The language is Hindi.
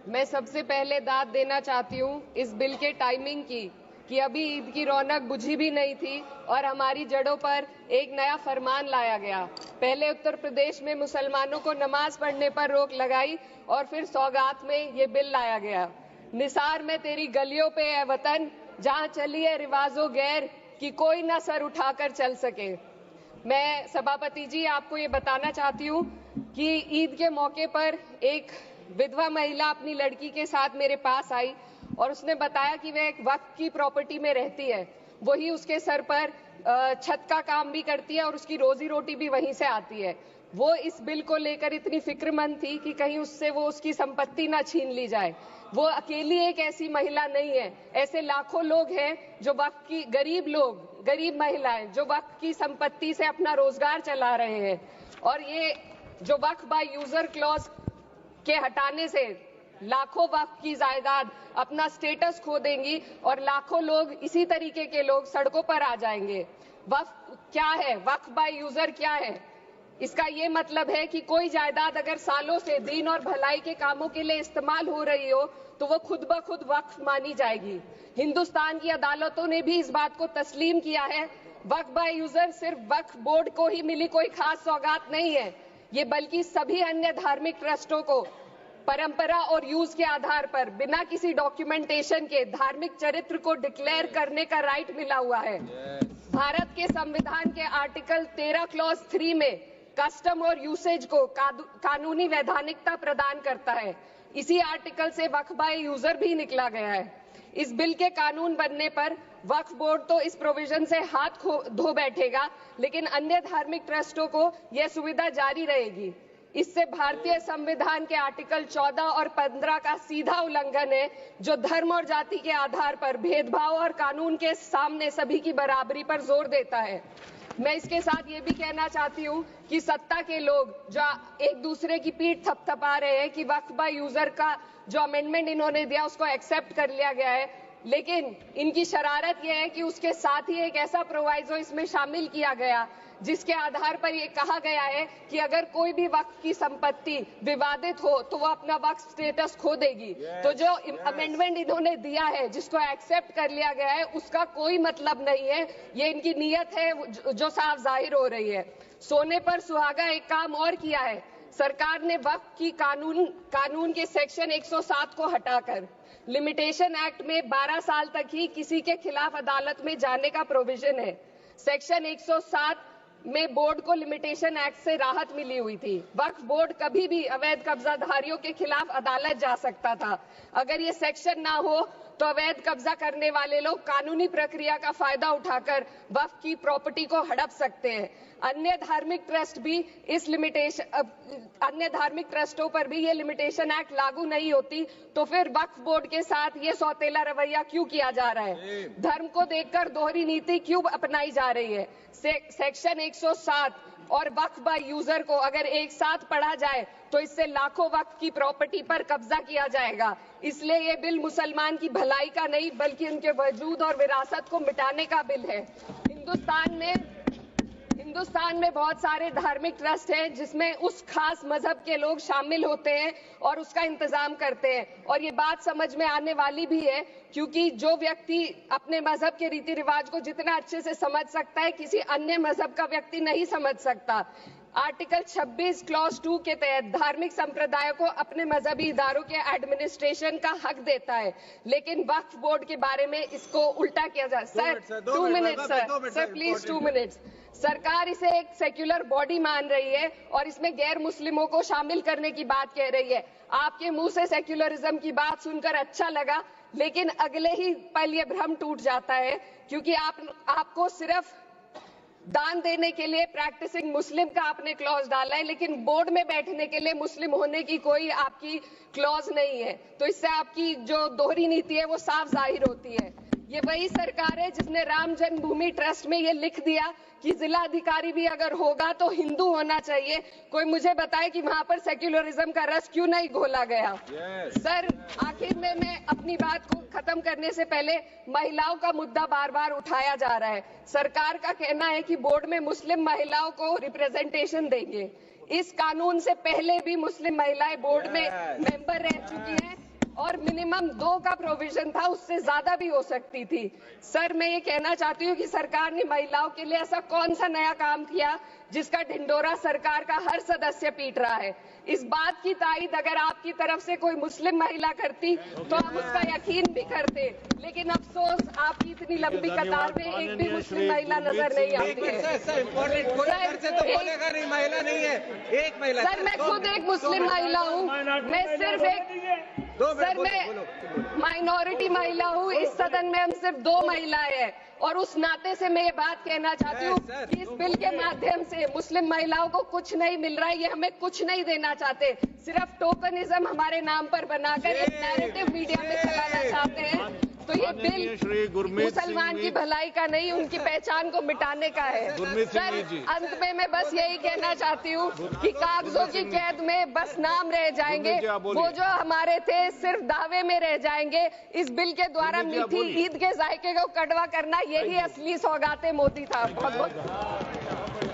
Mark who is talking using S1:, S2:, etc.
S1: मैं सबसे पहले दाद देना चाहती हूँ इस बिल के टाइमिंग की कि अभी ईद की रौनक बुझी भी नहीं थी और हमारी जड़ों पर एक नया फरमान लाया गया। पहले उत्तर प्रदेश में मुसलमानों को नमाज पढ़ने पर रोक लगाई और फिर सौगात में ये बिल लाया गया। निसार में तेरी गलियों पे है वतन, जहाँ चली है रिवाजों गैर कि कोई ना सर उठाकर चल सके। मैं सभापति जी आपको ये बताना चाहती हूँ कि ईद के मौके पर एक विधवा महिला अपनी लड़की के साथ मेरे पास आई और उसने बताया कि वह एक वक्फ की प्रॉपर्टी में रहती है, वही उसके सर पर छत का काम भी करती है और उसकी रोजी रोटी भी वहीं से आती है। वो इस बिल को लेकर इतनी फिक्रमंद थी कि कहीं उससे वो उसकी संपत्ति ना छीन ली जाए। वो अकेली एक ऐसी महिला नहीं है, ऐसे लाखों लोग हैं जो वक्फ की गरीब महिलाएं जो वक्फ की संपत्ति से अपना रोजगार चला रहे हैं। और ये जो वक्फ बाय यूजर क्लॉज के हटाने से लाखों वक्फ की जायदाद अपना स्टेटस खो देंगी और लाखों लोग इसी तरीके के लोग सड़कों पर आ जाएंगे। वक्फ क्या है, वक्फ बाय यूजर क्या है? इसका ये मतलब है कि कोई जायदाद अगर सालों से दीन और भलाई के कामों के लिए इस्तेमाल हो रही हो तो वो खुद ब खुद वक्फ मानी जाएगी। हिंदुस्तान की अदालतों ने भी इस बात को तस्लीम किया है। वक्फ बाय यूजर सिर्फ वक्फ बोर्ड को ही मिली कोई खास सौगात नहीं है, ये बल्कि सभी अन्य धार्मिक ट्रस्टों को परंपरा और यूज के आधार पर बिना किसी डॉक्यूमेंटेशन के धार्मिक चरित्र को डिक्लेयर करने का राइट मिला हुआ है। भारत के संविधान के आर्टिकल 13 क्लॉज 3 में कस्टम और यूसेज को कानूनी वैधानिकता प्रदान करता है। इसी आर्टिकल से वक्फ बाय यूजर भी निकला गया है। इस बिल के कानून बनने पर वक्फ बोर्ड तो इस प्रोविजन से हाथ धो बैठेगा, लेकिन अन्य धार्मिक ट्रस्टों को यह सुविधा जारी रहेगी। इससे भारतीय संविधान के आर्टिकल 14 और 15 का सीधा उल्लंघन है, जो धर्म और जाति के आधार पर भेदभाव और कानून के सामने सभी की बराबरी पर जोर देता है। मैं इसके साथ ये भी कहना चाहती हूँ कि सत्ता के लोग जो एक दूसरे की पीठ थपथपा रहे हैं कि वक्फ बाय यूजर का जो अमेंडमेंट इन्होंने दिया उसको एक्सेप्ट कर लिया गया है, लेकिन इनकी शरारत यह है कि उसके साथ ही एक ऐसा प्रोवाइजो इसमें शामिल किया गया जिसके आधार पर यह कहा गया है कि अगर कोई भी वक्फ की संपत्ति विवादित हो तो वो अपना वक्फ स्टेटस खो देगी। तो जो अमेंडमेंट इन्होंने दिया है, जिसको एक्सेप्ट कर लिया गया है, उसका कोई मतलब नहीं है। ये इनकी नीयत है जो साफ जाहिर हो रही है। सोने पर सुहागा एक काम और किया है। सरकार ने वक्फ की कानून के सेक्शन 107 को हटाकर लिमिटेशन एक्ट में 12 साल तक ही किसी के खिलाफ अदालत में जाने का प्रोविजन है। सेक्शन 107 में बोर्ड को लिमिटेशन एक्ट से राहत मिली हुई थी। वक्फ बोर्ड कभी भी अवैध कब्जाधारियों के खिलाफ अदालत जा सकता था। अगर ये सेक्शन ना हो तो अवैध कब्जा करने वाले लोग कानूनी प्रक्रिया का फायदा उठाकर वक्फ की प्रॉपर्टी को हड़प सकते हैं। अन्य धार्मिक ट्रस्टों पर भी ये लिमिटेशन एक्ट लागू नहीं होती, तो फिर वक्फ बोर्ड के साथ ये सौतेला रवैया क्यों किया जा रहा है? धर्म को देखकर दोहरी नीति क्यों अपनाई जा रही है? सेक्शन 107 और वक्फ बाय यूजर को अगर एक साथ पढ़ा जाए तो इससे लाखों वक्फ की प्रॉपर्टी पर कब्जा किया जाएगा। इसलिए ये बिल मुसलमान की भलाई का नहीं बल्कि उनके वजूद और विरासत को मिटाने का बिल है। हिंदुस्तान में बहुत सारे धार्मिक ट्रस्ट हैं जिसमें उस खास मजहब के लोग शामिल होते हैं और उसका इंतजाम करते हैं। और ये बात समझ में आने वाली भी है, क्योंकि जो व्यक्ति अपने मजहब के रीति रिवाज को जितना अच्छे से समझ सकता है, किसी अन्य मजहब का व्यक्ति नहीं समझ सकता। आर्टिकल 26 क्लॉज 2 के तहत धार्मिक संप्रदायों को अपने मजहबी इदारों के एडमिनिस्ट्रेशन का हक देता है, लेकिन वक्फ बोर्ड के बारे में इसको उल्टा किया जाए। Sir 2 minute sir please 2 minutes. सरकार इसे एक सेक्युलर बॉडी मान रही है और इसमें गैर मुस्लिमों को शामिल करने की बात कह रही है। आपके मुंह से सेक्युलरिज्म की बात सुनकर अच्छा लगा, लेकिन अगले ही पल ये भ्रम टूट जाता है, क्योंकि आपको सिर्फ दान देने के लिए प्रैक्टिसिंग मुस्लिम का आपने क्लॉज डाला है, लेकिन बोर्ड में बैठने के लिए मुस्लिम होने की कोई आपकी क्लॉज नहीं है। तो इससे आपकी जो दोहरी नीति है वो साफ जाहिर होती है। ये वही सरकार है जिसने राम जन्मभूमि ट्रस्ट में ये लिख दिया कि जिला अधिकारी भी अगर होगा तो हिंदू होना चाहिए। कोई मुझे बताए कि वहां पर सेक्युलरिज्म का रस क्यों नहीं घोला गया? सर आखिर में मैं अपनी बात को खत्म करने से पहले महिलाओं का मुद्दा बार बार उठाया जा रहा है। सरकार का कहना है कि बोर्ड में मुस्लिम महिलाओं को रिप्रेजेंटेशन देंगे। इस कानून से पहले भी मुस्लिम महिलाएं बोर्ड में मेंबर रह चुकी हैं। और मिनिमम 2 का प्रोविजन था, उससे ज्यादा भी हो सकती थी। सर, मैं ये कहना चाहती हूँ कि सरकार ने महिलाओं के लिए ऐसा कौन सा नया काम किया जिसका ढिंडोरा सरकार का हर सदस्य पीट रहा है। इस बात की तायीद अगर आपकी तरफ से कोई मुस्लिम महिला करती तो हम उसका यकीन भी करते, लेकिन अफसोस आपकी इतनी लंबी कतार में एक भी मुस्लिम महिला नजर नहीं आती है।
S2: महिला नहीं है, एक महिला।
S1: सर, मैं खुद एक मुस्लिम महिला हूँ, मैं सिर्फ सर मैं माइनॉरिटी महिला हूँ। इस सदन में हम सिर्फ 2 महिलाएं हैं और उस नाते से मैं ये बात कहना चाहती हूँ कि इस बिल के माध्यम से मुस्लिम महिलाओं को कुछ नहीं मिल रहा है, ये हमें कुछ नहीं देना चाहते, सिर्फ टोकनिज्म हमारे नाम पर बनाकर एक नैरेटिव मीडिया में चलाना चाहते हैं। तो ये बिल मुसलमान की भलाई का नहीं, उनकी पहचान को मिटाने का है। सर, अंत में मैं बस यही कहना चाहती हूँ कि कागजों की कैद में बस नाम रह जाएंगे, वो जो हमारे थे सिर्फ दावे में रह जाएंगे। इस बिल के द्वारा मीठी ईद के जायके को कड़वा करना, यही असली सौगाते मोदी था। बहुत बहुत